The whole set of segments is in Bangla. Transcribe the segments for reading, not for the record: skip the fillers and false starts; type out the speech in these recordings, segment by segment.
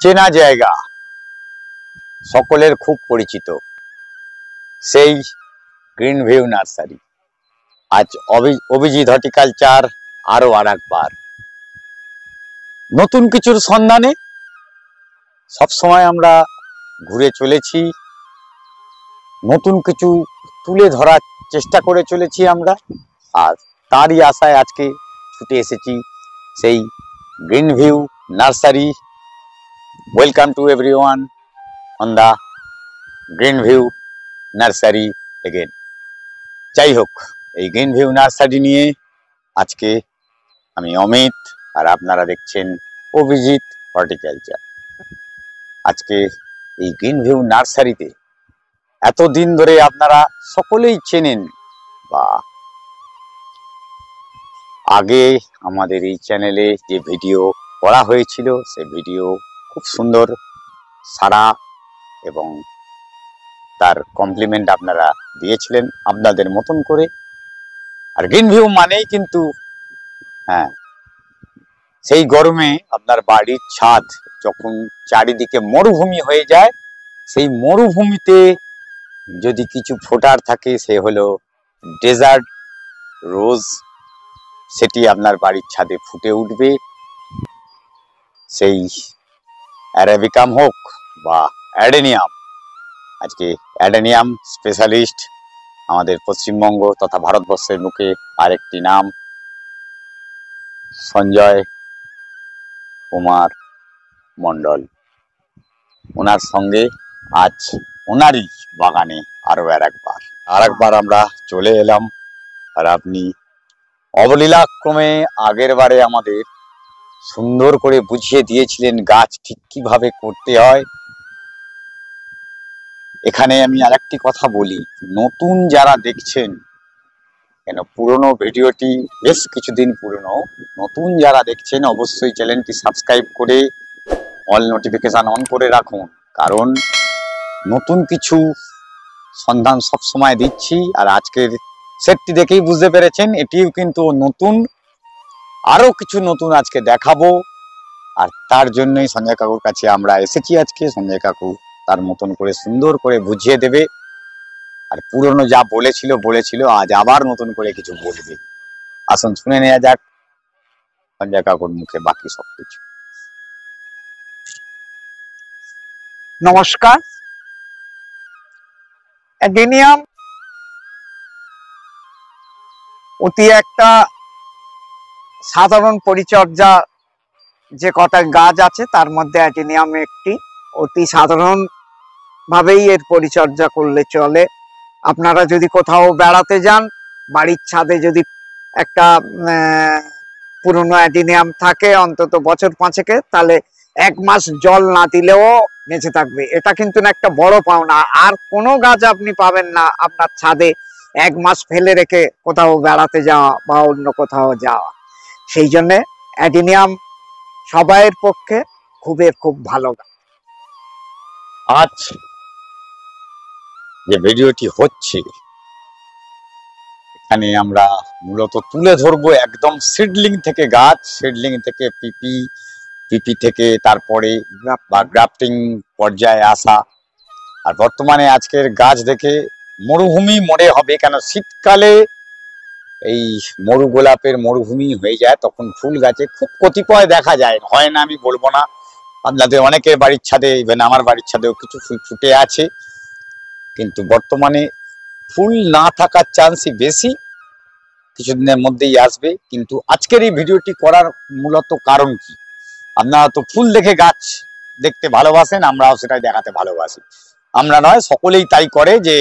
চেনা জায়গা, সকলের খুব পরিচিত সেই গ্রিন ভিউ নার্সারি। আজ অভিজিৎ হর্টিকালচার আরো আরেকবার নতুন কিছুর সন্ধানে সবসময় আমরা ঘুরে চলেছি, নতুন কিছু তুলে ধরার চেষ্টা করে চলেছি আমরা। আর তারই আশায় আজকে ছুটে এসেছি সেই green view nursery. Welcome to everyone on the green view nursery again. যাই হোক, এই গ্রিন ভিউ নার্সারি নিয়ে আজকে আমি অমিত, আর আপনারা দেখছেন অভিজিৎ হর্টিকালচার। আজকে এই গ্রিন ভিউ নার্সারিতে এতদিন ধরে আপনারা সকলেই চেনেন, বা আগে আমাদের এই চ্যানেলে যে ভিডিও করা হয়েছিল সেই ভিডিও খুব সুন্দর সাড়া এবং তার কমপ্লিমেন্ট আপনারা দিয়েছিলেন আপনাদের মতন করে। আর গ্রিন ভিউ মানেই কিন্তু সেই গরমে আপনার বাড়ির ছাদ যখন চারিদিকে মরুভূমি হয়ে যায়, সেই মরুভূমিতে যদি কিছু ফোটার থাকে সে হলো ডেজার্ট রোজ, সেটি আপনার বাড়ির ছাদে ফুটে উঠবে। সেই অ্যারাবিকাম হোক বা অ্যাডেনিয়াম। আজকে অ্যাডেনিয়াম স্পেশালিস্ট আমাদের পশ্চিমবঙ্গ তথা ভারতবর্ষের মুখে আরেকটি নাম, সঞ্জয় কুমার মণ্ডল। ওনার সঙ্গে আজ ওনারই বাগানে আরো আরেকবার আমরা চলে এলাম। আর আপনি অবলীলাক্রমে আগের বারে আমাদের সুন্দর করে বুঝিয়ে দিয়েছিলেন গাছ ঠিক কিভাবে করতে হয়। এখানে আমি আরেকটি কথা বলি, নতুন যারা দেখছেন, কেন পুরনো ভিডিওটি বেশ কিছুদিন পুরনো, নতুন যারা দেখছেন অবশ্যই চ্যানেলটি সাবস্ক্রাইব করে অল নোটিফিকেশন অন করে রাখুন, কারণ নতুন কিছু সন্ধান সব সময় দিচ্ছি। আর আজকের সেটটি দেখেই বুঝতে পেরেছেন এটিও কিন্তু নতুন, আরো কিছু নতুন আজকে দেখাবো। আর তার জন্যই সঞ্জয় কাকুর কাছে আমরা এসেছি আজকে। সঞ্জয় কাকু তার মতন করে সুন্দর করে বুঝিয়ে দেবে। আর পুরনো যা বলেছিল আজ আবার নতুন করে কিছু বলবে। আসুন শুনে নেওয়া যাক সঞ্জয় কাকুর মুখে বাকি সবকিছু। নমস্কার। অ্যাডেনিয়াম অতি একটা সাধারণ পরিচর্যা যে কটা গাছ আছে তার মধ্যে অ্যাডেনিয়াম একটি। অতি সাধারণ ভাবেই এর পরিচর্যা করলে চলে। আপনারা যদি কোথাও বেড়াতে যান, বাড়ির ছাদে যদি একটা পুরনো অ্যাডেনিয়াম থাকে অন্তত বছর 5 তাহলে 1 মাস জল না দিলেও বেঁচে থাকবে। এটা কিন্তু একটা বড় পাওনা। আর কোনো গাছ আপনি পাবেন না আপনার ছাদে 1 মাস ফেলে রেখে কোথাও বেড়াতে যাওয়া বা অন্য কোথাও যাওয়া। সেই জন্যে অ্যাডেনিয়াম সবাইয়ের পক্ষে খুব ভালো গাছ। আজ যে ভিডিওটি হচ্ছে এখানে আমরা মূলত তুলে ধরবো একদম সিডলিং থেকে গাছ, সিডলিং থেকে পিপি থেকে তারপরে বা গ্রাফটিং পর্যায়ে আসা। আর বর্তমানে আজকের গাছ দেখে মরুভূমি মনে হবে, কেন শীতকালে এই মরু গোলাপের মরুভূমি হয়ে যায়, তখন ফুল গাছে খুব কতিপয় দেখা যায়, হয় না আমি বলবো না। আপনাদের অনেকের বাড়ির ছাদে, ইভেন আমার বাড়ির ছাদেও কিছু ফুল ফুটে আছে, কিন্তু বর্তমানে ফুল না থাকার চান্সই বেশি, কিছুদিনের মধ্যেই আসবে। কিন্তু আজকের এই ভিডিওটি করার মূলত কারণ কি, আপনারা তো ফুল দেখে গাছ দেখতে ভালোবাসেন, আমরাও সেটাই দেখাতে ভালোবাসি। আমরা নয়, সকলেই তাই করে যে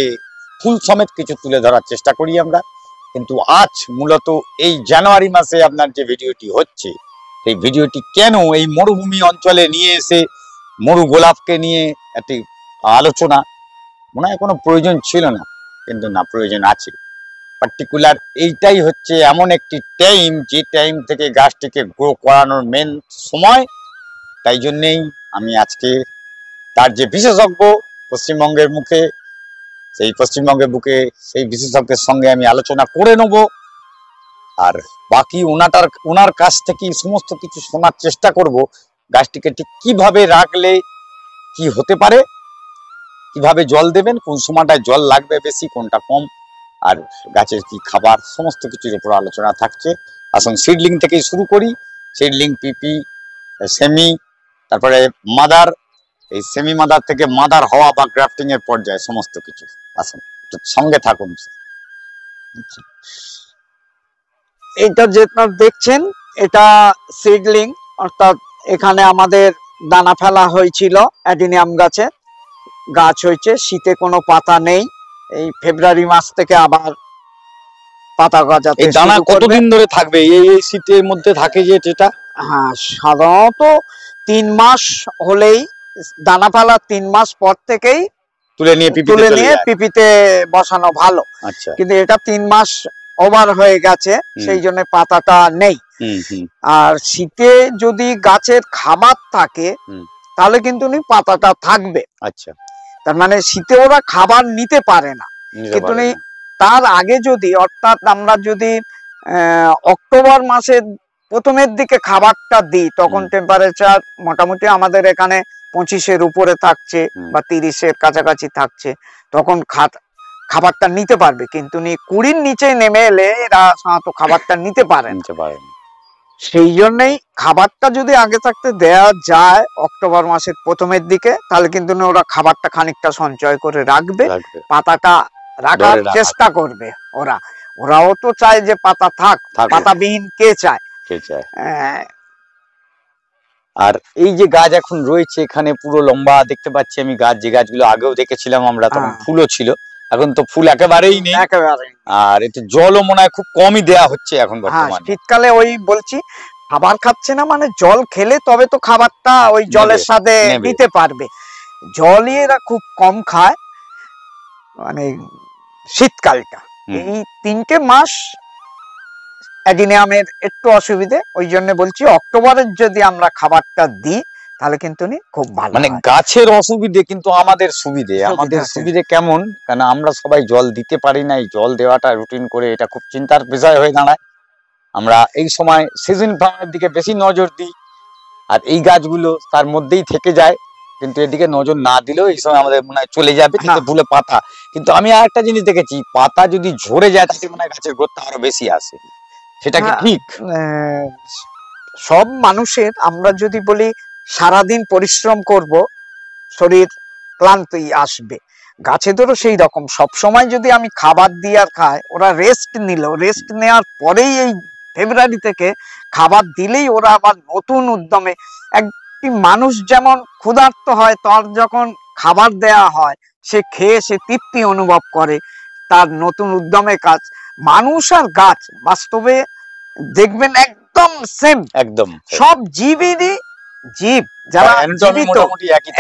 ফুল সমেত কিছু তুলে ধরার চেষ্টা করি আমরা। কিন্তু আজ মূলত এই জানুয়ারি মাসে আপনার যে ভিডিওটি হচ্ছে, সেই ভিডিওটি কেন এই মরুভূমি অঞ্চলে নিয়ে এসে মরু গোলাপকে নিয়ে একটি আলোচনা, মনে হয় কোনো প্রয়োজন ছিল না, কিন্তু না, প্রয়োজন আছে। পার্টিকুলার এইটাই হচ্ছে এমন একটি টাইম, যে টাইম থেকে গাছটিকে গ্রো করানোর মেন সময়। তাই জন্যেই আমি আজকে তার যে বিশেষজ্ঞ পশ্চিমবঙ্গের বুকে সেই বিশেষজ্ঞের সঙ্গে আমি আলোচনা করে নেব আর বাকি ওনার কাছ থেকে সমস্ত কিছু শোনার চেষ্টা করব, গাছটিকে ঠিক কিভাবে রাখলে কি হতে পারে, কিভাবে জল দেবেন, কোন সময়টায় জল লাগবে বেশি, কোনটা কম, আর গাছের কি খাবার, সমস্ত কিছুর উপর আলোচনা থাকছে। আসুন সিডলিং থেকেই শুরু করি। সিডলিং, পিপি, সেমি, তারপরে মাদার, এই সেমি মাদার থেকে মাদার হওয়া বা গ্রাফটিং এর পর্যায়ে সমস্ত কিছু। আসুন একটু সঙ্গে থাকুন। এটা যেটা দেখছেন এটা সিডলিং, অর্থাৎ এখানে আমাদের দানা ফেলা হয়েছিল অ্যাডিনিয়াম গাছে, গাছ হয়েছে, শীতে কোনো পাতা নেই। এই ফেব্রুয়ারি মাস থেকে আবার পাতা গজাতে এই দানা শুরু করবে। কতদিন ধরে থাকবে এই শীতের মধ্যে থাকে যেটা? হ্যাঁ, সাধারণত 3 মাস হলেই, দানা ফেলার 3 মাস পর থেকেই তুলে নিয়ে পিপিতে বসানো ভালো। আচ্ছা, কিন্তু এটা 3 মাস ওভার হয়ে গেছে, সেই জন্য পাতাটা নেই। আর শীতে যদি গাছের খাবার থাকে তাহলে কিন্তু পাতাটা থাকবে। আচ্ছা, তার মানে শীতে ওরা খাবার নিতে পারে না। কিন্তু তার আগে যদি, অর্থাৎ আমরা যদি অক্টোবর মাসের প্রথমের দিকে খাবারটা দিই, তখন টেম্পারেচার মোটামুটি আমাদের এখানে 25-এর উপরে থাকছে বা 30-এর কাছাকাছি থাকছে, তখন খাবারটা নিতে পারবে। কিন্তু 20-র নিচে নেমে এলে এরা সাধারণত খাবারটা নিতে পারে। সেই জন্যই খাবারটা যদি আগে থাকতে দেয়া যায় অক্টোবর মাসের প্রথমের দিকে, তাহলে কিন্তু ওরা খাবারটা খানিকটা সঞ্চয় করে রাখবে, পাতাটা রাখার চেষ্টা করবে। ওরাও তো চায় যে পাতা থাক, পাতাবিহীন কে চায়। আর এই যে গাছ এখন রয়েছে এখানে পুরো লম্বা দেখতে পাচ্ছি আমি গাছ, যে গাছগুলো আগেও দেখেছিলাম আমরা তখন ফুলও ছিল, এখন তো ফুল একেবারেই নেই। আর এতে জলও মনে হয় খুব কমই দেয়া হচ্ছে এখন বর্তমানে। শীতকালে ওই বলছি খাবার খাচ্ছে না, মানে জল খেলে তবে তো খাবারটা ওই জলের সাথে নিতে পারবে। জলই এরা খুব কম খায়, মানে শীতকালটা। এই 3টে মাস অ্যাডিনিয়ামের একটু অসুবিধে, ওই জন্য বলছি অক্টোবরের যদি আমরা খাবারটা দিই তাহলে কিন্তু খুব ভালো। মানে গাছের অসুবিধে কিন্তু আমাদের সুবিধে। আমাদের সুবিধে কেমন? কারণ আমরা সবাই জল দিতে পারি না, এই জল দেওয়াটা রুটিন করে এটা খুব চিন্তার বিষয় হয়ে দাঁড়ায়। আমরা এই সময় সিজন ফ্লাওয়ারের দিকে বেশি নজর দিই, আর এই গাছগুলো তার মধ্যেই থেকে যায়। কিন্তু এদিকে নজর না দিলেও এই সময় আমাদের মনে হয় চলে যাবে, কিন্তু ভুলে পাতা। কিন্তু আমি আর একটা জিনিস দেখেছি, পাতা যদি ঝরে যায় তাতে মনে হয় গাছের গ্রোথটা আরো বেশি আসে। সেটা কি ঠিক? সব মানুষের, আমরা যদি বলি সারাদিন পরিশ্রম করব, শরীর ক্লান্তই আসবে। গাছেদেরও সেই রকম, সব সময় যদি আমি খাবার দিয়ে আর খাই, ওরা রেস্ট নেওয়ার পরেই এই ফেব্রুয়ারি থেকে খাবার দিলেই ওরা আবার নতুন উদ্যমে। একটি মানুষ যেমন ক্ষুধার্ত হয়, তার যখন খাবার দেয়া হয় সে খেয়ে সে তৃপ্তি অনুভব করে, তার নতুন উদ্যমে কাজ। মানুষ আর গাছ বাস্তবে দেখবেন একদম সেম, একদম সব জীবেরই জীব যারা জীবিত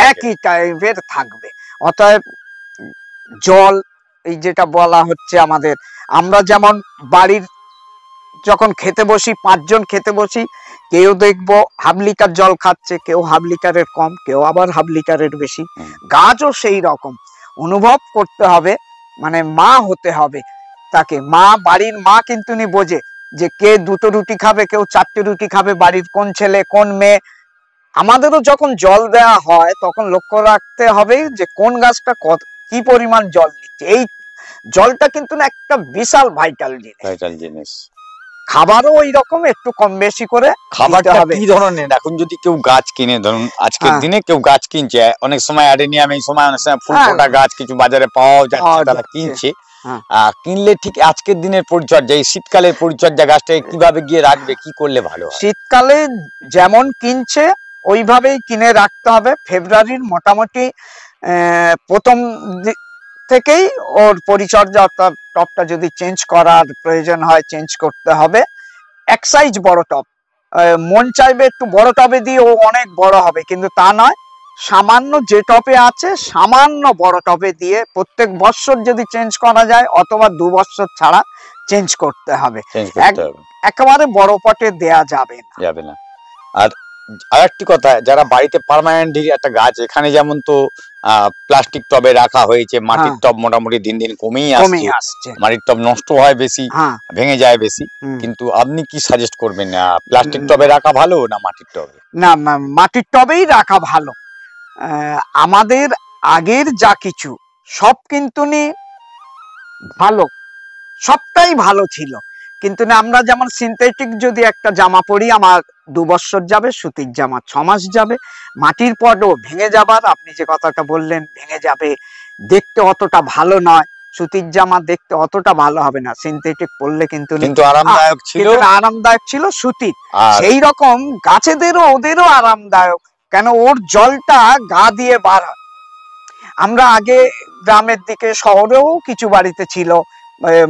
একই টাইপের থাকবে। অতএব জল, এই যেটা বলা হচ্ছে আমাদের, আমরা যেমন বাড়ির যখন খেতে বসি, 5 জন খেতে বসি, কেউ দেখবো 1/2 লিটার জল খাচ্ছে, কেউ 1/2 লিটারের কম, কেউ আবার 1/2 লিটারের বেশি। গাছও সেই রকম অনুভব করতে হবে, মানে মা হতে হবে তাকে। বাড়ির মা কিন্তু বোঝে যে কে 2টো রুটি খাবে, কেউ 4টে রুটি খাবে, বাড়ির কোন ছেলে কোন মেয়ে। আমাদেরও যখন জল দেওয়া হয় তখন লক্ষ্য রাখতে হবে যে কোন গাছটা কি পরিমাণ জল নিচ্ছে। এই জলটা কিন্তু একটা বিশাল ভাইটাল জিনিস। খাবারও ওই রকম একটু কম বেশি করে খাবারটা কি ধরনের? এখন যদি কেউ গাছ কিনে, ধরুন আজকের দিনে কেউ গাছ কিনছে, অনেক সময় অ্যাডেনিয়াম, এই সময় অনেক সময় ফুল ফোটা গাছ কিছু বাজারে পাওয়া যাচ্ছে, তারা কিনছে। কিনলে ঠিক আজকের দিনের পরিচর্যা, এই শীতকালের পরিচর্যা, গাছটাকে কিভাবে গিয়ে রাখবে, কি করলে ভালো হয়? শীতকালে যেমন কিনছে ওইভাবেই কিনে রাখতে হবে। ফেব্রুয়ারির মোটামুটি প্রথম থেকেই ওর পরিচর্যা, অর্থাৎ টবটা যদি চেঞ্জ করার প্রয়োজন হয় চেঞ্জ করতে হবে। এক সাইজ বড় টব, মন চাইবে একটু বড় টবে দিয়ে ও অনেক বড় হবে, কিন্তু তা নয়। সামান্য যে টবে আছে সামান্য বড় টবে দিয়ে প্রত্যেক বছর যদি চেঞ্জ করা যায়, অথবা 2 বছর ছাড়া চেঞ্জ করতে হবে। একেবারে বড় পটে দেয়া যাবে না। আর আরেকটি কথা, যারা বাড়িতে পার্মানেন্টলি একটা গাছ, এখানে যেমন তো প্লাস্টিক টবে রাখা হয়েছে, মাটির টব মোটামুটি দিন দিন কমেই আসছে, মাটির টব নষ্ট হয় বেশি, ভেঙে যায় বেশি, কিন্তু আপনি কি সাজেস্ট করবেন, প্লাস্টিক টবে রাখা ভালো না মাটির টবে? না, মাটির টবেই রাখা ভালো। আমাদের আগের যা কিছু সব কিন্তু ভালো, সবটাই ভালো ছিল, কিন্তু আমরা যেমন সিনথেটিক যদি একটা জামা পরি, আমার 2 বছর যাবে, সুতির জামা 6 মাস যাবে, মাটির পটও ভেঙে যাবার, আপনি যে কথাটা বললেন ভেঙে যাবে, দেখতে অতটা ভালো নয়, সুতির জামা দেখতে অতটা ভালো হবে না, সিনথেটিক পরলে কিন্তু আরামদায়ক ছিল সুতির। সেই রকম গাছেদেরও ওদেরও আরামদায়ক, কেন ওর জলটা গা দিয়ে বার হয়। আমরা আগে গ্রামের দিকে, শহরেও কিছু বাড়িতে ছিল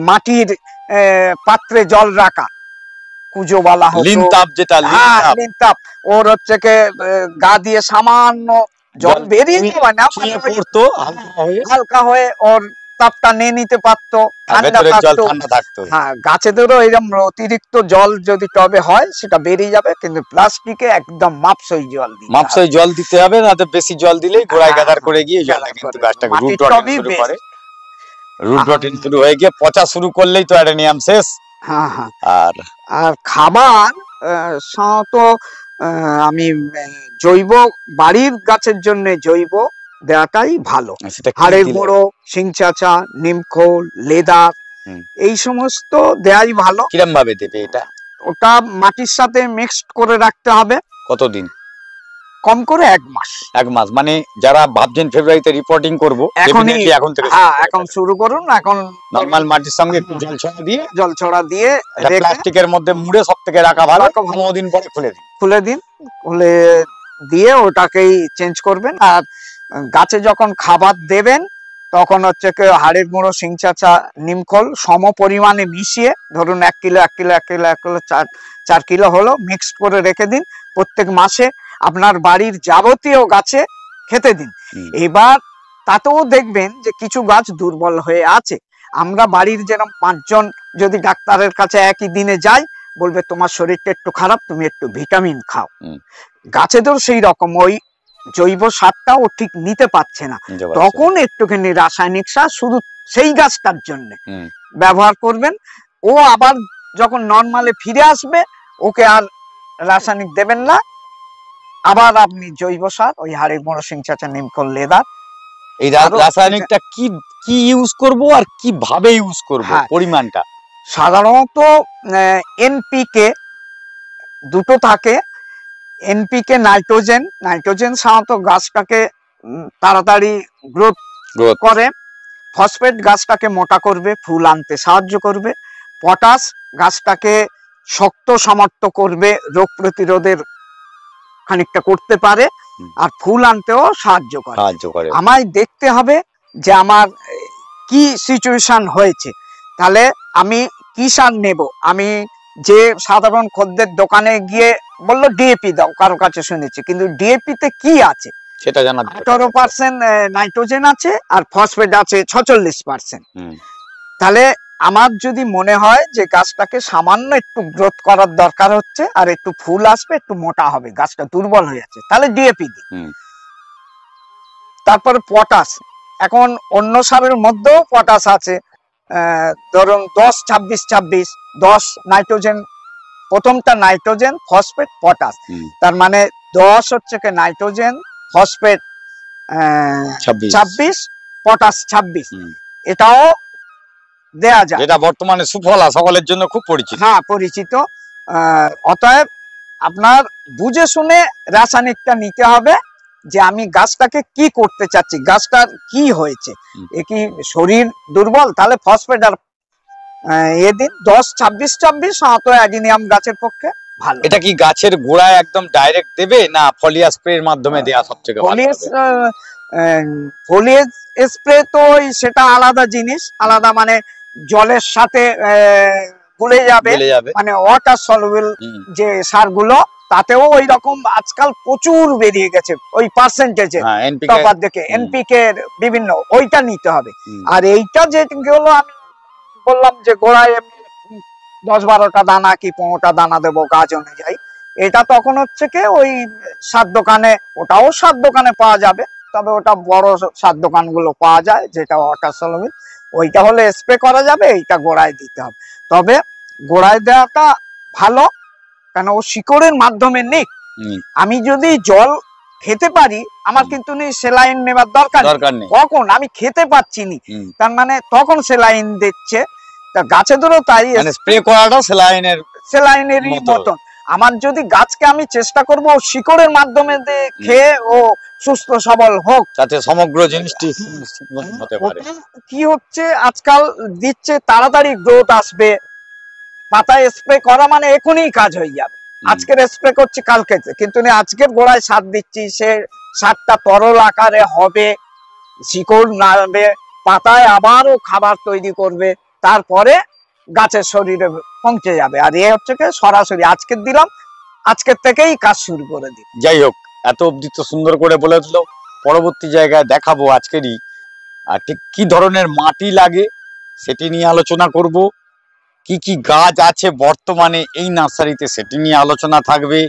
মাটির পাত্রে জল রাখা, কুজো বলা হতো, লিনতাপ, ওর হচ্ছে গা দিয়ে সামান্য জল বেরিয়ে যাওয়া না, হালকা হয়ে ওর তাপটা নিয়ে নিতে পারতো, ঠান্ডা থাকতো। হ্যাঁ, গাছেদেরও এরকম অতিরিক্ত জল যদি টবে হয় সেটা বেরিয়ে যাবে, কিন্তু প্লাস্টিকে একদম মাপসই জল দিতে হবে, না তো বেশি জল দিলেই গোড়ায় গাদার করে গিয়ে গাছটাকে রুট রটিং শুরু হয়ে গিয়ে পচা শুরু করলেই তো অ্যাডেনিয়াম শেষ। আর খাবার সাধারণত আমি জৈব, বাড়ির গাছের জন্য জৈব দেওয়াটাই ভালো, হাড়ের গুঁড়ো, সিংচাচা, নিমখোল, লেদার, এই সমস্ত দেয়াই ভালো। কিরম ভাবে দেবে এটা? ওটা মাটির সাথে মিক্সড করে রাখতে হবে। কতদিন? কম করে 1 মাস। 1 মাস মানে যারা ভাবছেন ফেব্রুয়ারিতে রিপোর্টিং করব, এখন থেকে এখন শুরু করুন। এখন নরমাল মাটির সঙ্গে একটু জল ছড়া দিয়ে প্লাস্টিকের মধ্যে মুড়ে সব থেকে রাখা ভালো, 15 দিন পরে খুলে দিন, খুলে দিয়ে ওটাকেই চেঞ্জ করবেন। আর গাছে যখন খাবার দেবেন তখন হচ্ছে হাড়ের গুঁড়ো, সিংচাচা, নিমখোল সম পরিমাণে মিশিয়ে, ধরুন 1 কিলো 4 কিলো হলো, মিক্সড করে রেখে দিন। প্রত্যেক মাসে আপনার বাড়ির যাবতীয় গাছে খেতে দিন। এবার তাতেও দেখবেন যে কিছু গাছ দুর্বল হয়ে আছে। আমরা বাড়ির যেরকম 5 জন যদি ডাক্তারের কাছে একই দিনে যাই, বলবে তোমার শরীরটা একটু খারাপ, তুমি একটু ভিটামিন খাও। গাছেদেরও সেই রকম, ওই জৈব সারটাও ঠিক নিতে পারছে না, তখন একটুখানি রাসায়নিক সার শুধু সেই গাছটার জন্য ব্যবহার করবেন। ও আবার যখন নর্মালে ফিরে আসবে, ওকে আর রাসায়নিক দেবেন না, আবার আপনি জৈব সার, ওই হাড়ের গুঁড়ো, সিংচাচা, নিমখোল, লেদার। এই রাসায়নিকটা কি ইউজ করব আর কিভাবে ইউজ করব, পরিমাণটা? সাধারণত এনপিকে দুটো থাকে, এনপিকে নাইট্রোজেন সাধারণত গাছটাকে তাড়াতাড়ি গ্রোথ করে, ফসফেট গাছটাকে মোটা করবে, ফুল আনতে সাহায্য করবে, পটাশ গাছটাকে শক্ত সামর্থ্য করবে, রোগ প্রতিরোধের খানিকটা করতে পারে, আর ফুল আনতেও সাহায্য করে। আমায় দেখতে হবে যে আমার কি সিচুয়েশন হয়েছে, তাহলে আমি কি সার নেব। আমি যে সাধারণ খদ্দের দোকানে গিয়ে বললো ডিএপি দাও, কারো কাছে শুনেছি, কিন্তু ডিএপি তে কি আছে সেটা জানা, 18% নাইট্রোজেন আছে আর ফসফেট আছে 46%। তাহলে আমার যদি মনে হয় যে গাছটাকে সামান্য একটু গ্রোথ করার দরকার হচ্ছে, আর একটু ফুল আসবে, একটু মোটা হবে, গাছটা দুর্বল হয়ে যাচ্ছে, তাহলে ডিএপি দিই। তারপরে পটাশ, এখন অন্য সারের মধ্যেও পটাশ আছে, ধরুন 10-26-26, 10 নাইট্রোজেন, প্রথমটা নাইট্রোজেন, ফসফেট, পটাশ, তার মানে 10 হচ্ছে নাইট্রোজেন, ফসফেট 26, পটাশ 26, এটাও দেয়া যায়, যেটা বর্তমানে সুফলা সকলের জন্য খুব পরিচিত। হ্যাঁ, পরিচিত। অতএব আপনার বুঝে শুনে রাসায়নিকটা নিতে হবে, যে আমি গাছটাকে কি করতে চাচ্ছি, গাছটার কি হয়েছে, এ কি শরীর দুর্বল, তাহলে ফসফেট আর দিন 10-26-26, অ্যাডিনিয়াম গাছের পক্ষে ভালো। এটা কি গাছের গোড়ায় একদম ডাইরেক্ট দেবে, না ফলিয়া স্প্রের মাধ্যমে দেয়া সবথেকে ভালো হবে? ফলিয়েজ স্প্রে তো সেটা আলাদা জিনিস, আলাদা, মানে জলের সাথে গুলে যাবে, মানে ওয়াটার সলুবল যে সারগুলো, তাতেও ওই রকম আজকাল প্রচুর বেরিয়ে গেছে ওই পার্সেন্টেজে, টপার দেখে এনপিকে বিভিন্ন, ওইটা নিতে হবে। আর এইটা যেগুলো আমি বললাম যে গোড়ায় 10-12টা দানা কি 15টা দানা দেবো গাছ অনুযায়ী, এটা তখন হচ্ছে কি ওই সার দোকানে, ওটাও সার দোকানে পাওয়া যাবে, তবে ওটা বড় সার দোকানগুলো পাওয়া যায় যেটা ওয়াটার সলিউবল, ওইটা হলে স্প্রে করা যাবে, এইটা গোড়ায় দিতে হবে। তবে গোড়ায় দেওয়াটা ভালো, কেন ও শিকড়ের মাধ্যমে নিক। আমি যদি জল খেতে পারি, আমার কিন্তু সেলাইন নেবার দরকার নেই, কখন আমি খেতে পাচ্ছি নি, তার মানে তখন সেলাইন দিচ্ছে। তা গাছে ধরো তাই স্প্রে করাটা সেলাইনেরই মতন। আমার যদি গাছকে আমি চেষ্টা করব শিকড়ের মাধ্যমে খেয়ে ও সুস্থ সবল হোক, যাতে সমগ্র জিনিসটি হতে পারে। কি হচ্ছে আজকাল দিচ্ছে তাড়াতাড়ি গ্রোথ আসবে, পাতায় স্প্রে করা মানে এখনই কাজ হয়ে যাবে, আজকের স্প্রে করছি কালকে, কিন্তু আজকের গোড়ায় সার দিচ্ছি, সে সারটা তরল আকারে হবে, শিকড় নাড়বে, পাতায় আবারও খাবার তৈরি করবে, তারপরে গাছের শরীরে পৌঁছে যাবে। আর এ হচ্ছে কি সরাসরি আজকের দিলাম, আজকের থেকেই কাজ শুরু করে দিই। যাই হোক, এত অবধি তো সুন্দর করে বলে দিল, পরবর্তী জায়গায় দেখাবো আজকেরই আর ঠিক কি ধরনের মাটি লাগে সেটি নিয়ে আলোচনা করব, কি কি গাছ আছে বর্তমানে এই নার্সারিতে সেটি নিয়ে আলোচনা থাকবে।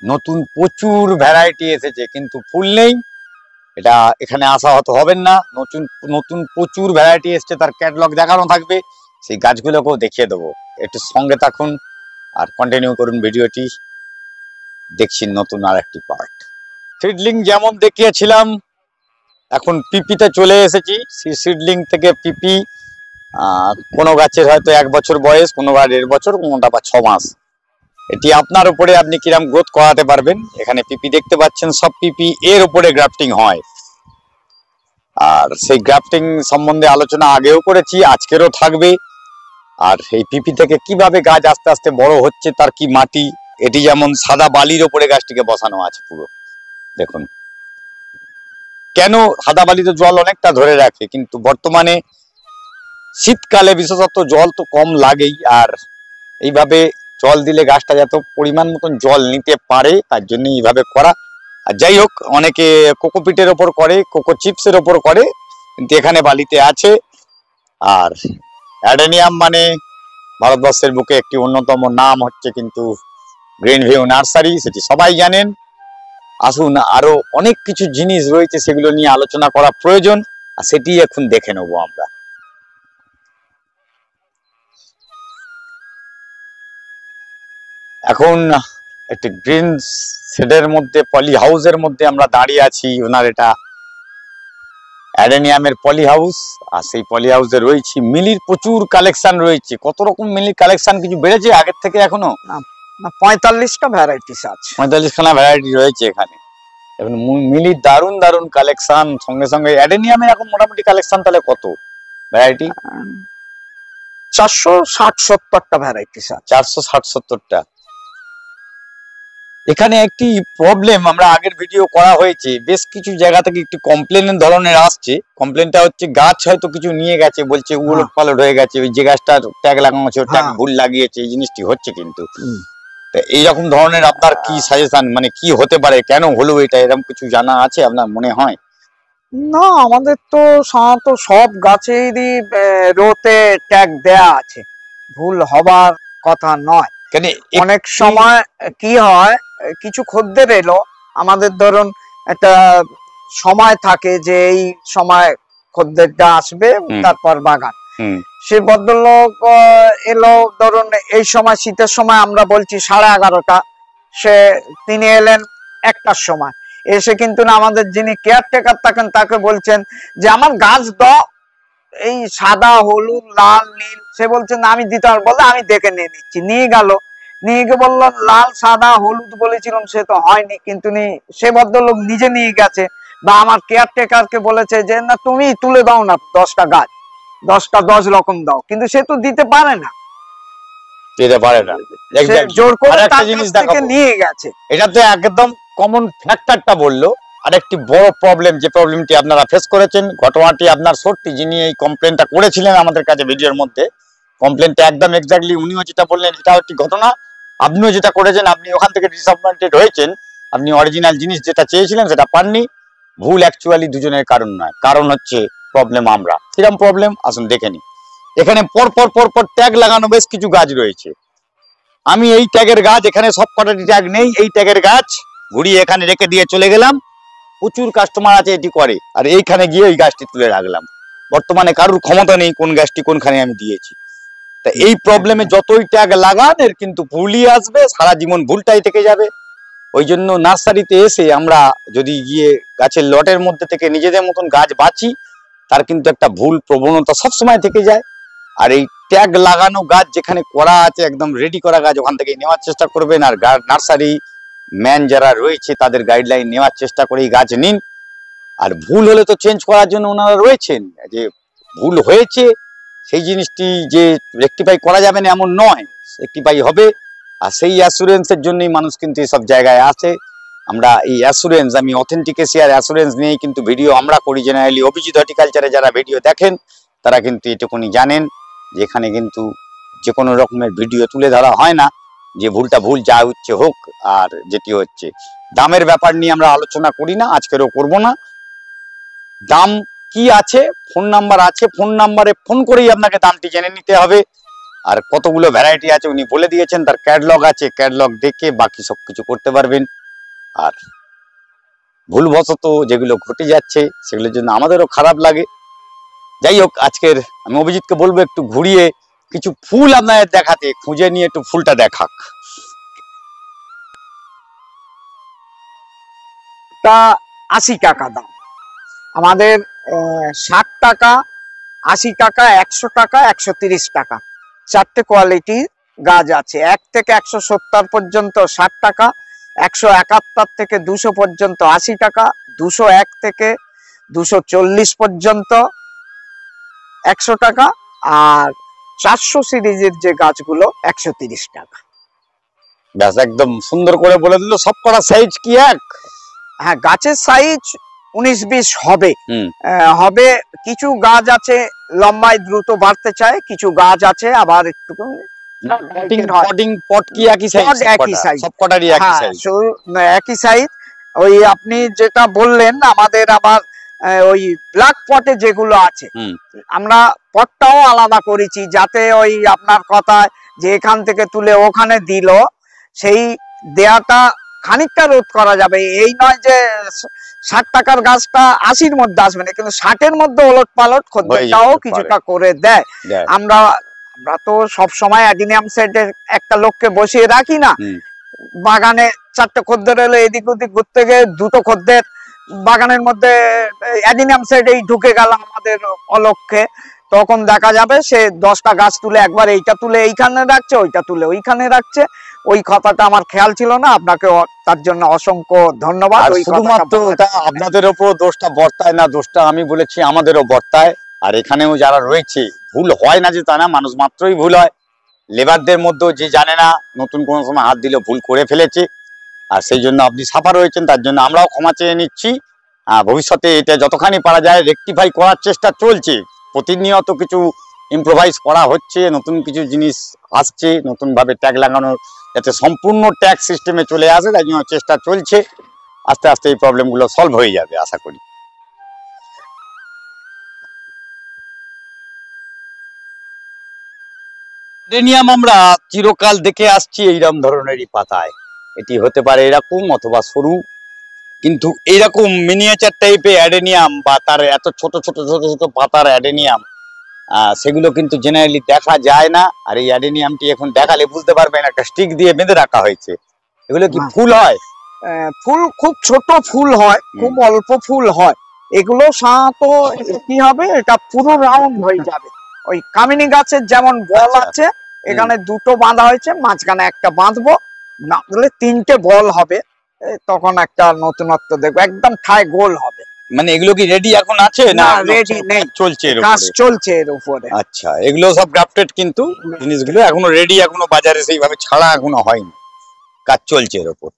নতুন প্রচুর ভ্যারাইটি এসেছে কিন্তু ফুল নেই, এটা এখানে আসা হতে হবেন না। নতুন নতুন প্রচুর ভ্যারাইটি এসছে, তার ক্যাটালগ দেখানো থাকবে, সেই গাছগুলোকেও দেখিয়ে দেবো। একটু সঙ্গে থাকুন আর কন্টিনিউ করুন ভিডিওটি। দেখছি নতুন আর একটি পার্ট। সিডলিং যেমন দেখিয়েছিলাম, এখন পিপিতে চলে এসেছি। সিডলিং থেকে পিপি, কোনো গাছের হয়তো 1 বছর বয়স, কোনো বা 1.5 বছর, কোনোটা বা 6 মাস। এটি আপনার উপরে আপনি কিরম গ্রোথ করাতে পারবেন। এখানে পিপি দেখতে পাচ্ছেন, সব পিপি এর উপরে গ্রাফটিং হয়, আর সেই গ্রাফটিং সম্বন্ধে আলোচনা আগেও করেছি, আজকেরও থাকবে। আর এই পিপি থেকে কিভাবে গাছ আস্তে আস্তে বড় হচ্ছে, তার কি মাটি, এটি যেমন সাদা বালির উপরে গাছটিকে বসানো আছে পুরো দেখুন। কেন সাদা বালিতে জল অনেকটা ধরে রাখে, কিন্তু বর্তমানে শীতকালে বিশেষত জল তো কম লাগেই, আর এইভাবে জল দিলে গাছটা যত পরিমাণ মতন জল নিতে পারে তার জন্য এইভাবে করা। আর যাই হোক, অনেকে কোকোপিটের ওপর করে, কোকো চিপসের ওপর করে, কিন্তু এখানে বালিতে আছে। আর অ্যাডেনিয়াম মানে ভারতবর্ষের বুকে একটি অন্যতম নাম হচ্ছে কিন্তু গ্রিন ভিউ নার্সারি, সেটি সবাই জানেন। আসুন, আরো অনেক কিছু জিনিস রয়েছে সেগুলো নিয়ে আলোচনা করা প্রয়োজন, আর সেটি এখন দেখে নেব আমরা। এখন একটি গ্রিন শেডের মধ্যে, পলি হাউসের মধ্যে আমরা দাঁড়িয়ে আছি। ওনার এটা অ্যাডেনিয়ামের পলি হাউস, আর সেই পলি হাউসে রয়েছে মিলির প্রচুর কালেকশন রয়েছে। কত রকম মিলির কালেকশন, কিছু বেড়েছে আগের থেকে এখনো? 45টা ভ্যারাইটিস আছে, 45খানা ভ্যারাইটি রয়েছে এখানে। এখন মিলির দারুণ দারুণ কালেকশন, সঙ্গে সঙ্গে অ্যাডেনিয়ামের এখন মোটামুটি কালেকশন তাহলে কত ভ্যারাইটি? 460-70টা ভ্যারাইটিস আছে। 460-70টা। এখানে একটি প্রবলেম, আমরা আগের ভিডিও করা হয়েছে, বেশ কিছু জায়গা থেকে একটু কমপ্লেনের ধরনের আসছে। কমপ্লেনটা হচ্ছে গাছ হয়তো কিছু নিয়ে গেছে, বলছে উলট পালট হয়ে গেছে, ওই যে গাছটা ট্যাগ লাগানো আছে ট্যাগ ভুল লাগিয়েছে, এই জিনিসটি হচ্ছে। কিন্তু এইরকম ধরনের আপনার কি সাজেশন, মানে কি হতে পারে, কেন হলো এটা, এরকম কিছু জানা আছে আপনার মনে হয়? না, আমাদের তো সাধারণত সব গাছেরই রোতে ট্যাগ দেয়া আছে, ভুল হবার কথা নয়। অনেক সময় কি হয়, কিছু খদ্দের এলো, আমাদের ধরুন একটা সময় থাকে যে এই সময় খদ্দেরটা আসবে, তারপর বাগান। সে ভদ্রলোক এলো ধরুন এই সময়, শীতের সময়, আমরা বলছি 11:30টা, তিনি এলেন 1টার সময় এসে, কিন্তু না আমাদের যিনি কেয়ারটেকার থাকেন তাকে বলছেন যে আমার গাছ দাও এই সাদা, হলুদ, লাল, নীল। সে বলছেন না আমি দিতে পারবো, বলে আমি দেখে নিয়ে নিচ্ছি। নিয়ে গেল, নিয়ে গিয়ে বললো লাল, সাদা, হলুদ বলেছিলাম, সে তো হয়নি, কিন্তু সে ভদ্রলোক নিজে নিয়ে গেছে, বা আমার কেয়ারটেকারকে বলেছে যে না তুমি তুলে দাও না 10টা গাছ, 10 রকম দাও, কিন্তু সে তো দিতে পারে না, জোর করে তার কাছ থেকে নিয়ে গেছে। এটা তো একদম কমন ফ্যাক্টরটা বললো। আরেকটি বড় প্রবলেম, যে প্রবলেমটি আপনারা ফেস করেছেন, ঘটনাটি আপনার সত্যি, যিনি এই কমপ্লেনটা করেছিলেন আমাদের কাছে ভিডিওর মধ্যে, কমপ্লেনটা একদম এক্স্যাক্টলি উনিও যেটা বললেন এটা একটি ঘটনা, আপনিও যেটা করেছেন, আপনি ওখান থেকে ডিসঅ্যাপয়েন্টেড হয়েছেন, আপনি অরিজিনাল জিনিস যেটা চেয়েছিলেন সেটা পাননি। ভুল অ্যাকচুয়ালি দুজনের কারণ নয়, কারণ হচ্ছে প্রবলেম আমরা। কিরম প্রবলেম আসুন দেখে নি। এখানে পর পর পর পর ট্যাগ লাগানো বেশ কিছু গাছ রয়েছে, আমি এই ট্যাগের গাছ, এখানে সব কটাটি ট্যাগ নেই, এই ট্যাগের গাছ ঘুরিয়ে এখানে রেখে দিয়ে চলে গেলাম। প্রচুর কাস্টমার আছে এটি করে, আর এইখানে গিয়ে ওই গাছটি তুলে রাখলাম। বর্তমানে কারুর ক্ষমতা নেই কোন গাছটি কোনখানে আমি দিয়েছি। তা এই প্রবলেমে যতই ট্যাগ লাগান এর কিন্তু ভুলই আসবে, সারা জীবন ভুলটাই থেকে যাবে। ওই জন্য নার্সারিতে এসে আমরা যদি গিয়ে গাছের লটের মধ্যে থেকে নিজেদের মতন গাছ বাঁচি, তার কিন্তু একটা ভুল প্রবণতা সবসময় থেকে যায়। আর এই ট্যাগ লাগানো গাছ যেখানে করা আছে, একদম রেডি করা গাছ ওখান থেকে নেওয়ার চেষ্টা করবেন। আর নার্সারি ম্যান যারা রয়েছে তাদের গাইডলাইন নেওয়ার চেষ্টা করে এই গাছ নিন। আর ভুল হলে তো চেঞ্জ করার জন্য ওনারা রয়েছেন, যে ভুল হয়েছে সেই জিনিসটি যে রেকটিফাই করা যাবে না এমন নয়, রেকটিফাই হবে। আর সেই অ্যাসুরেন্সের জন্যই মানুষ কিন্তু এসব জায়গায় আসে। আমরা এই অ্যাসুরেন্স, আমি অথেন্টিকেসি আর অ্যাসুরেন্স নিয়েই কিন্তু ভিডিও আমরা করি। জেনারেলি অভিজিৎ হর্টিকালচারে যারা ভিডিও দেখেন তারা কিন্তু এটুকুনি জানেন যে এখানে কিন্তু যে কোনো রকমের ভিডিও তুলে ধরা হয় না, যে ভুলটা ভুল, যা হচ্ছে হোক। আর যেটি হচ্ছে দামের ব্যাপার নিয়ে আমরা আলোচনা করি না, আজকেরও করব না। দাম কি আছে, ফোন নাম্বার আছে, ফোন নাম্বারে ফোন করেই আপনাকে দামটি জেনে নিতে হবে। আর কতগুলো ভ্যারাইটি আছে উনি বলে দিয়েছেন, তার ক্যাটালগ আছে, ক্যাটালগ দেখে বাকি সবকিছু করতে পারবেন। আর ভুলবশত যেগুলো ঘটে যাচ্ছে সেগুলোর জন্য আমাদেরও খারাপ লাগে। যাই হোক, আজকের আমি অভিজিৎকে বলবো একটু ঘুরিয়ে কিছু ফুল আপনাদের দেখাতে, খুঁজে নিয়ে একটু ফুলটা দেখাক। তা 80 টাকা দাম আমাদের, 60 টাকা, 80 টাকা, 100 টাকা, 130 টাকা, চারটে কোয়ালিটি গাছ আছে। 1 থেকে 170 পর্যন্ত 60 টাকা, 171 থেকে 200 পর্যন্ত 80 টাকা, 201 থেকে 240 পর্যন্ত 100 টাকা, আর 400 সিরিজের যে গাছগুলো 130 টাকা। ব্যাস, একদম সুন্দর করে বলে দিল। সব কটা সাইজ কি এক? হ্যাঁ, গাছের সাইজ 19-20 হবে। হবে। কিছু গাছ আছে লম্বায় দ্রুত বাড়তে চায়, কিছু গাছ আছে আবার একটু একই সাইজ। ওই আপনি যেটা বললেন, আমাদের আবার ওই ব্ল্যাক পটে যেগুলো আছে, আমরা পটটাও আলাদা করেছি, যাতে ওই আপনার কথায় যে এখান থেকে তুলে ওখানে দিল, সেই দেয়াটা খানিকটা রোধ করা যাবে। এই নয় যে 60 টাকার গাছটা 80-র মধ্যে আসবে না, কিন্তু 60-এর মধ্যে ওলট পালট খদ্দেরটাও কিছুটা করে দেয়। আমরা তো সব সময় অ্যাডিনিয়াম সেটের একটা লোককে বসিয়ে রাখি না। বাগানে 4টে খদ্দের এলে এদিক ওদিক ঘুরতে গিয়ে 2টো খদ্দের বাগানের মধ্যে অ্যাডিনিয়াম সেট এই ঢুকে গেল আমাদের অলক্ষ্যে, তখন দেখা যাবে সে 10টা গাছ তুলে একবার এইটা তুলে এইখানে রাখছে, ওইটা তুলে ওইখানে রাখছে। ওই কথাটা আমার খেয়াল ছিল না, আপনাকে তার জন্য অসংখ্য ধন্যবাদ। শুধুমাত্র আপনাদের ওপর দোষটা বর্তায় না, দোষটা আমি বলেছি আমাদেরও বর্তায়। আর এখানেও যারা রয়েছে, ভুল হয় না যে তা না, মানুষ মাত্রই ভুল হয়। লেবারদের মধ্যেও যে জানে না, নতুন কোনো সময় হাত দিলে ভুল করে ফেলেছে, আর সেই জন্য আপনি সাফা রয়েছেন, তার জন্য আমরাও ক্ষমা চেয়ে নিচ্ছি। ভবিষ্যতে এটা যতখানি পারা যায় রেকটিফাই করার চেষ্টা চলছে। প্রতিনিয়ত কিছু ইম্প্রোভাইজ করা হচ্ছে, নতুন কিছু জিনিস আসছে, নতুনভাবে ট্যাগ লাগানোর, যাতে সম্পূর্ণ ট্যাগ সিস্টেমে চলে আসে, তাই জন্য চেষ্টা চলছে। আস্তে আস্তে এই প্রবলেমগুলো সলভ হয়ে যাবে আশা করি। অ্যাডেনিয়াম আমরা চিরকাল দেখে আসছি এইরকম ধরনেরই পাতায়। এটি হতে পারে এরকম অথবা সরু, কিন্তু এইরকম মিনিয়েচার টাইপের অ্যাডেনিয়াম বা তার এত ছোট ছোট ছোট ছোট পাতার অ্যাডেনিয়াম, সেগুলো কিন্তু জেনারেলি দেখা যায় না। আর এই অ্যাডেনিয়ামটি এখন দেখালে বুঝতে পারবেন একটা স্টিক দিয়ে বেঁধে রাখা হয়েছে। এগুলো কি ফুল হয়? ফুল খুব ছোট ফুল হয়, খুব অল্প ফুল হয়। এগুলো সাধারণত কি হবে, এটা পুরো রাউন্ড হয়ে যাবে। ওই কামিনী গাছের যেমন বল আছে, এখানে 2টো বাঁধা হয়েছে, মাঝখানে একটা বাঁধবো, না হলে 3টে বল হবে, তখন একটা নতুনত্ব দেখবো, একদম ঠায় গোল হবে। মানে এগুলো কি রেডি এখন আছে না? রেডি নেই, চলছে, কাজ চলছে এর উপরে। আচ্ছা, এগুলো সব গ্রাফটেড, কিন্তু জিনিসগুলো এখনো রেডি, এখনো বাজারে সেইভাবে ছাড়া এখনো হয়নি, কাজ চলছে এর উপর।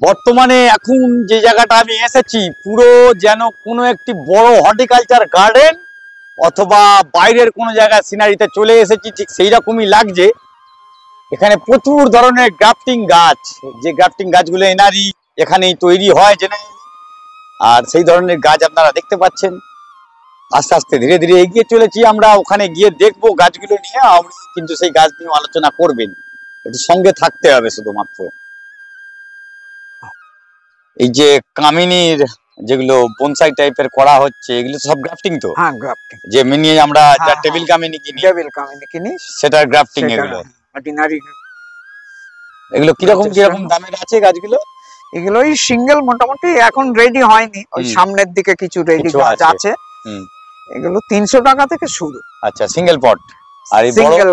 বর্তমানে এখন যে জায়গাটা আমি এসেছি, পুরো যেন কোনো একটি বড় হর্টিকালচার গার্ডেন অথবা বাইরের কোনো জায়গায় সিনারিতে চলে এসেছি, ঠিক সেই রকমই লাগছে। এখানে প্রচুর ধরনের গ্রাফটিং গাছ, যে গ্রাফটিং গাছগুলো এনারই এখানেই তৈরি হয়। আর সেই ধরনের গাছ আপনারা দেখতে পাচ্ছেন। আস্তে আস্তে ধীরে ধীরে এগিয়ে চলেছি আমরা, ওখানে গিয়ে দেখবো গাছগুলো নিয়ে, আপনি কিন্তু সেই গাছ নিয়ে আলোচনা করবেন, একটু সঙ্গে থাকতে হবে শুধুমাত্র। এই যে কামিনীর যেগুলো বনসাই টাইপের করা হচ্ছে, এগুলো সব গ্রাফটিং তো? হ্যাঁ, গ্রাফটিং। যে মিনি আমরা যা হ্যাঁ, টেবিল কামিনী কিনি, টেবিল কামিনী কিনি, সেটার গ্রাফটিং এগুলো। অর্ডিনারি। এগুলো কিরকম কিরকম দামের আছে গাছগুলো? এগুলো ওই সিঙ্গেল মোটামুটি এখন রেডি হয়নি, ওই সামনের দিকে কিছু রেডি গাছ আছে। এগুলো 300 টাকা থেকে শুরু। আচ্ছা, সিঙ্গেল পট। আর এই বড় সিঙ্গেল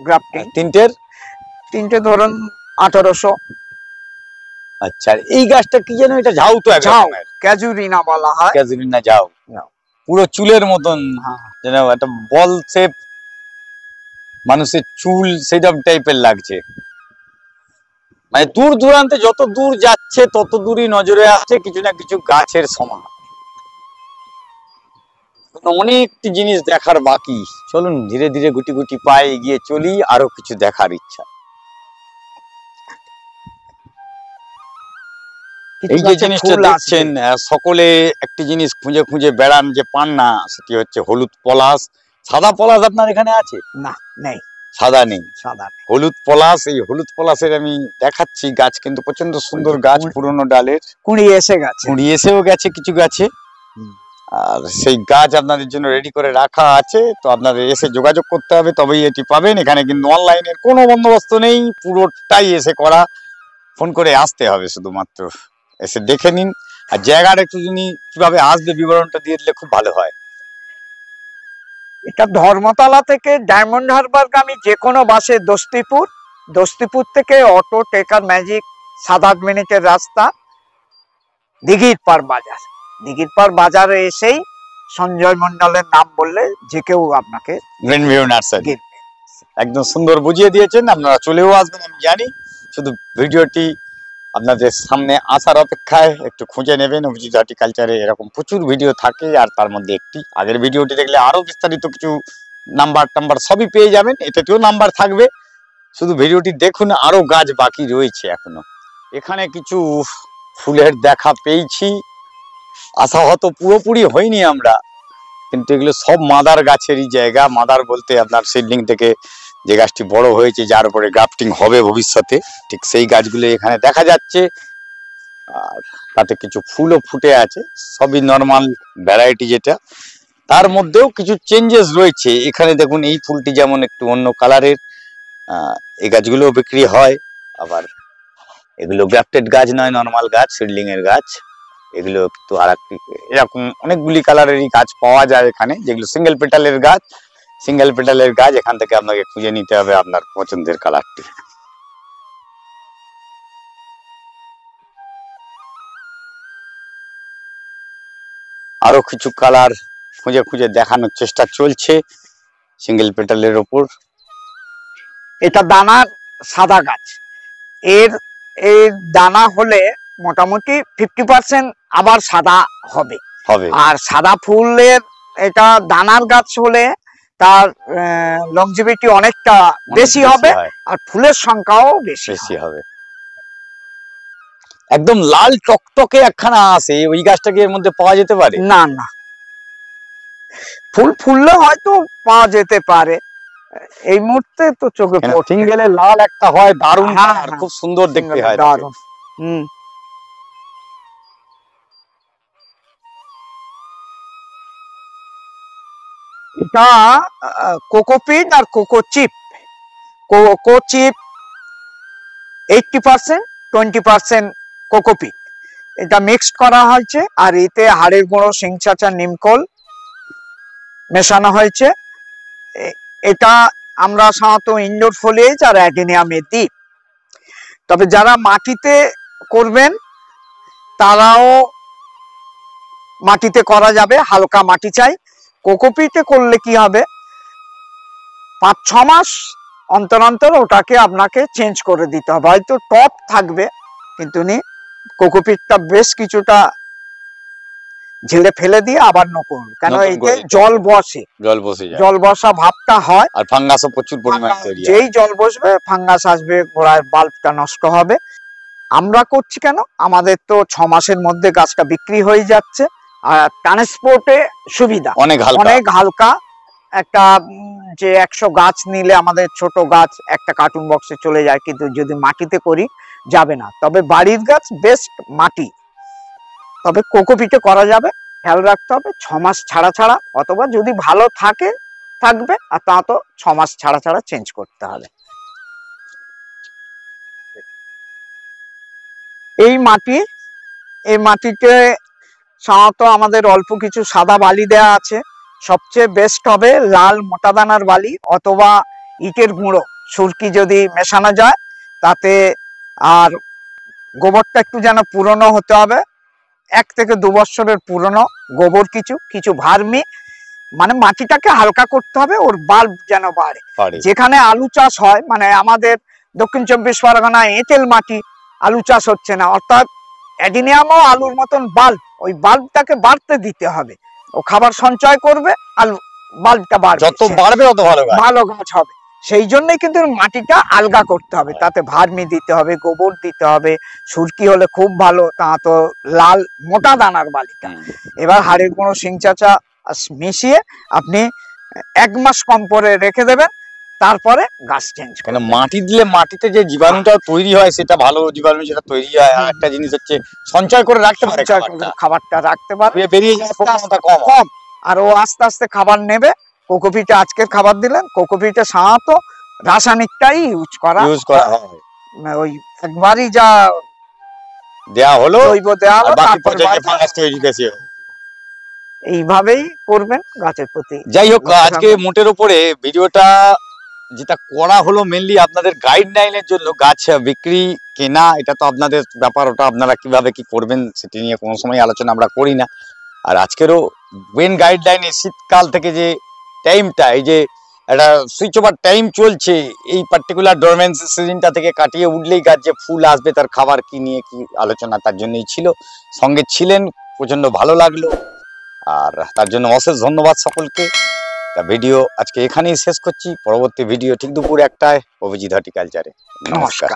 গ্রাফটিং তিনটে ধরুন 1800। আচ্ছা, এই গাছটা কি যেন, এটা ঝাউ তো? ঝাউ, ক্যাজুরিনা বলা হয়। ক্যাজুরিনা ঝাউ, পুরো চুলের মতন, যেন একটা বল শেপ, মানুষের চুল সেরকম টাইপের লাগছে। মানে দূর দূরান্তে যত দূর যাচ্ছে তত দূরই নজরে আসছে কিছু না কিছু গাছের সমাহার। অনেকটি জিনিস দেখার বাকি, চলুন ধীরে ধীরে গুটি গুটি পায়ে এগিয়ে চলি, আরো কিছু দেখার ইচ্ছা। এই যে জিনিসটা দেখছেন, সকলে একটি জিনিস খুঁজে খুঁজে বেড়ান, যে পান না, সেটি হচ্ছে হলুদ পলাশ। সাদা পলাশ আপনার এখানে আছে? না, নেই, সাদা নেই, সাদা হলুদ পলাশ। এই হলুদ পলাশের আমি দেখাচ্ছি গাছ, কিন্তু প্রচন্ড সুন্দর গাছ, পুরনো ডালের কুঁড়ি এসেও গেছে কিছু গাছে। আর সেই গাছ আপনাদের জন্য রেডি করে রাখা আছে, তো আপনাদের এসে যোগাযোগ করতে হবে, তবেই এটি পাবেন। এখানে কিন্তু অনলাইনের কোনো বন্দোবস্ত নেই, পুরোটাই এসে করা, ফোন করে আসতে হবে শুধুমাত্র, এসে দেখে নিন। আর জায়গাটা একটু যদি কিভাবে আসবে বিবরণটা দিয়ে দিলে খুব ভালো হয়। এটা ধর্মতলা থেকে ডায়মন্ড হারবারগামী যে কোনো বাসে দস্তিপুর থেকে অটো, টেকার, ম্যাজিক 7-8 মিনিটের রাস্তা। দিঘির পার বাজারে এসেই সঞ্জয় মন্ডলের নাম বললে যে কেউ আপনাকে গ্রিন ভিউ নার্সারি একদম সুন্দর বুঝিয়ে দিয়েছেন। আপনারা চলেও আসবেন আমি জানি, শুধু ভিডিওটি আপনাদের সামনে আসার অপেক্ষায় একটু খুঁজে নেবেন। অভিজিৎ হর্টিকালচারে এরকম প্রচুর ভিডিও থাকে, আর তার মধ্যে একটি আগের ভিডিওটি দেখলে আরো বিস্তারিত কিছু নাম্বার সবই পেয়ে যাবেন, এটাতেও নাম্বার থাকবে। শুধু ভিডিওটি দেখুন, আরো গাছ বাকি রয়েছে এখনো। এখানে কিছু ফুলের দেখা পেয়েছি, আশা হয়তো পুরোপুরি হয়নি আমরা, কিন্তু এগুলো সব মাদার গাছেরই জায়গা। মাদার বলতে আপনার সিডলিং থেকে যে গাছটি বড় হয়েছে, যার উপরে গ্রাফটিং হবে ভবিষ্যতে, ঠিক সেই গাছগুলো এখানে দেখা যাচ্ছে। আর তাতে কিছু ফুলও ফুটে আছে, সবই নর্মাল ভ্যারাইটি যেটা, তার মধ্যেও কিছু চেঞ্জেস রয়েছে। এখানে দেখুন, এই ফুলটি যেমন একটু অন্য কালারের, এই গাছগুলো বিক্রি হয়। আবার এগুলো গ্রাফটেড গাছ নয়, নর্মাল গাছ, সিডলিং এর গাছ। এগুলো একটু আর একটি, এরকম অনেকগুলি কালারেরই গাছ পাওয়া যায় এখানে, যেগুলো সিঙ্গেল পেটালের গাছ। এখান থেকে আপনাকে খুঁজে নিতে হবে আপনার পছন্দের কালারটি। আরো কিছু কালার খুঁজে খুঁজে দেখানোর চেষ্টা চলছে সিঙ্গেল পেটালের ওপর। এটা দানার সাদা গাছ, এর দানা হলে মোটামুটি 50% আবার সাদা হবে। আর সাদা ফুলের এটা দানার গাছ হলে তার লংজিভিটি অনেকটা বেশি হবে, আর ফুলের সংখ্যাও বেশি হবে। একদম লাল টকটকে একখানা আছে, ওই গাছটাকে এর মধ্যে পাওয়া যেতে পারে? না, ফুললে হয়তো পাওয়া যেতে পারে, এই মুহূর্তে তো চোখে সিঙ্গেলে লাল একটা হয়, দারুণ, খুব সুন্দর দেখতে হয়, দারুণ। এটা কোকোপিট আর কোকোচিপ 80%, 20% কোকোপিট, এটা মিক্সড করা হয়েছে। আর এতে হাড়ের গুঁড়ো, সিংচাচা, নিমকোল মেশানো হয়েছে। এটা আমরা সাধারণত ইনডোর ফলিয়েজ আর অ্যাডেনিয়ামে দিই। তবে যারা মাটিতে করবেন তারাও মাটিতে করা যাবে, হালকা মাটি চাই। কোকোপিটে করলে কি হবে, 5-6 মাস অন্তর অন্তর ওটাকে আপনাকে চেঞ্জ করে দিতে হবে। হয়তো টপ থাকবে, কিন্তু কোকোপিটটা বেশ কিছুটা ঝেড়ে ফেলে দিয়ে আবার নতুন, কেন এতে জল বসা ভাবটা হয়, আর ফাঙ্গাসও প্রচুর পরিমাণে তৈরি হয়। যেই জল বসবে ফাঙ্গাস আসবে, গোড়ায় বাল্বটা নষ্ট হবে। আমরা করছি কেন, আমাদের তো 6 মাসের মধ্যে গাছটা বিক্রি হয়ে যাচ্ছে, আর ট্রান্সপোর্টে সুবিধা, অনেক হালকা। অনেক হালকা। একটা যে 100 গাছ নিলে আমাদের ছোট গাছ একটা কার্টুন বক্সে চলে যায়, কিন্তু যদি মাটিতে করি যাবে না। তবে বাড়ির গাছ বেস্ট মাটি, তবে কোকোপিটে করা যাবে। খেয়াল রাখতে হবে 6 মাস ছাড়া ছাড়া, অথবা যদি ভালো থাকে থাকবে, আর তা তো 6 মাস ছাড়া ছাড়া চেঞ্জ করতে হবে। এই মাটিতে সাধারণত আমাদের অল্প কিছু সাদা বালি দেয়া আছে। সবচেয়ে বেস্ট হবে লাল মোটা দানার বালি অথবা ইটের গুঁড়ো, সুরকি যদি মেশানো যায় তাতে। আর গোবরটা একটু যেন পুরনো হতে হবে, 1 থেকে 2 বছরের পুরনো গোবর, কিছু ভার্মি, মানে মাটিটাকে হালকা করতে হবে, ওর বাল্ব যেন বাড়ে। যেখানে আলু চাষ হয়, মানে আমাদের দক্ষিণ 24 পরগনা এঁটেল মাটি, আলু চাষ হচ্ছে না, অর্থাৎ অ্যাডিনিয়ামও আলুর মতন বাল্ব, ওই বাল্বটাকে বাড়তে দিতে হবে। ও খাবার সঞ্চয় করবে, আলু বাল্বটা বাড়বে, যত বাড়বে তত ভালো গাছ হবে। সেই জন্যই কিন্তু মাটিটা আলগা করতে হবে, তাতে ভার্মি দিতে হবে, গোবর দিতে হবে। সুরকি হলে খুব ভালো, তা তো লাল মোটা দানার বালিটা। এবার হাড়ের গুঁড়ো, সিং চাচা মিশিয়ে আপনি 1 মাস কম করে রেখে দেবেন, তারপরে গাছ চেঞ্জ কেন মাটি দিলে মাটিতে যে জীবাণুটা তৈরি হয় সেটা ভালো জীবাণু যেটা তৈরি হয়। আর একটা জিনিস হচ্ছে সঞ্চয় করে রাখতে পারে, খাবারটা রাখতে পারবে, বেরিয়ে যাওয়ার কম। আর ও আস্তে আস্তে খাবার নেবে। কোকোপিটে আজকের খাবার দিলেন, কোকোপিটে সাধারণত রাসায়নিকটাই ইউজ করা হয়। ওই একবারই যা দেয়া হলো, জৈব দেয়া হলো, এইভাবেই করবেন গাছের প্রতি। যাই হোক, আজকে মোটের উপরে ভিডিওটা যেটা করা হলো মেনলি আপনাদের গাইডলাইনের জন্য। গাছ বিক্রি কেনা এটা তো আপনাদের ব্যাপার, ওটা আপনারা কিভাবে কি করবেন সেটি নিয়ে কোনো সময় আলোচনা আমরা করি না। আর আজকেরও মেন গাইডলাইনে শীতকাল থেকে যে টাইমটা, এই যে একটা সুইচ ওভার টাইম চলছে, এই পার্টিকুলার ডরমেন্সি সিজনটা থেকে কাটিয়ে উঠলেই গাছ যে ফুল আসবে, তার খাবার কি নিয়ে কি আলোচনা, তার জন্যই ছিল। সঙ্গে ছিলেন, প্রচন্ড ভালো লাগলো, আর তার জন্য অশেষ ধন্যবাদ সকলকে। ভিডিও আজকে এখানেই শেষ করছি। পরবর্তী ভিডিও ঠিক দুপুর 1টায় অভিজিৎ হর্টিকালচারে। নমস্কার।